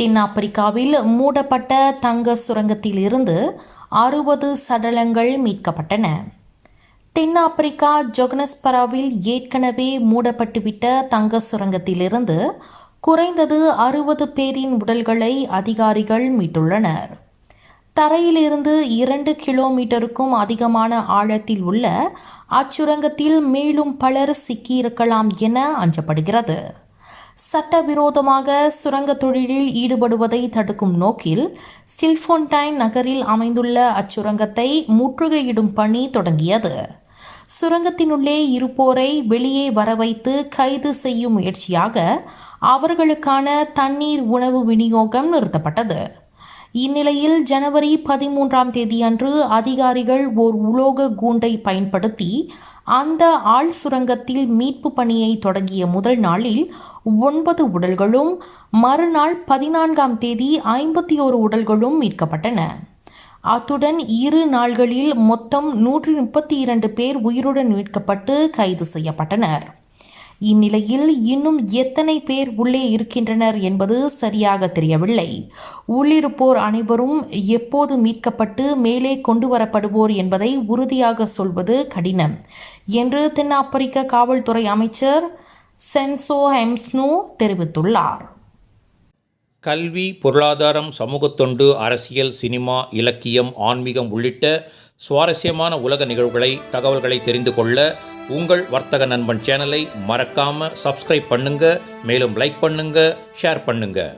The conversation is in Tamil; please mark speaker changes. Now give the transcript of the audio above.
Speaker 1: தென்னாப்பிரிக்காவில் மூடப்பட்ட தங்க சுரங்கத்திலிருந்து 60 சடலங்கள் மீட்கப்பட்டன. தென்னாப்பிரிக்கா ஜொகனஸ்பராவில் ஏற்கனவே மூடப்பட்டுவிட்ட தங்க சுரங்கத்திலிருந்து குறைந்தது 60 பேரின் உடல்களை அதிகாரிகள் மீட்டுள்ளனர். தரையிலிருந்து 2 கிலோமீட்டருக்கும் அதிகமான ஆழத்தில் உள்ள அச்சுரங்கத்தில் மேலும் பலர் சிக்கியிருக்கலாம் என அஞ்சப்படுகிறது. சட்டவிரோதமாக சுரங்க தொழிலில் ஈடுபடுவதை தடுக்கும் நோக்கில் ஸ்டில்ஃபோன்டைன் நகரில் அமைந்துள்ள அச்சுரங்கத்தை முற்றுகையிடும் பணி தொடங்கியது. சுரங்கத்தினுள்ளே இருப்போரை வெளியே வரவைத்து கைது செய்யும் முயற்சியாக அவர்களுக்கான தண்ணீர் உணவு விநியோகம் நிறுத்தப்பட்டது. இந்நிலையில் ஜனவரி 13 அன்று அதிகாரிகள் ஓர் உலோக கூண்டை பயன்படுத்தி அந்த ஆழ் சுரங்கத்தில் மீட்பு பணியை தொடங்கிய முதல் நாளில் 9 உடல்களும், மறுநாள் 14 51 உடல்களும் மீட்கப்பட்டன. அத்துடன் 2 நாள்களில் மொத்தம் 132 பேர் உயிருடன் மீட்கப்பட்டு கைது செய்யப்பட்டனர். இந்நிலையில் இன்னும் எத்தனை பேர் உள்ளே இருக்கின்றனர் என்பது சரியாக தெரியவில்லை. உள்ளிருப்போர் அனைவரும் எப்போது மீட்கப்பட்டு மேலே கொண்டு வரப்படுவோர் என்பதை உறுதியாக சொல்வது கடினம் என்று தென்னாப்பிரிக்க காவல்துறை அமைச்சர் சென்சோ ஹெம்ஸ்னு தெரிவித்துள்ளார்.
Speaker 2: கல்வி, பொருளாதாரம், சமூகத்தொண்டு, அரசியல், சினிமா, இலக்கியம், ஆன்மீகம் உள்ளிட்ட சுவாரஸ்யமான உலக நிகழ்வுகளை, தகவல்களை தெரிந்து கொள்ள உங்கள் வர்த்தக நண்பன் சேனலை மறக்காமல் சப்ஸ்கிரைப் பண்ணுங்கள். மேலும் லைக் பண்ணுங்கள், ஷேர் பண்ணுங்கள்.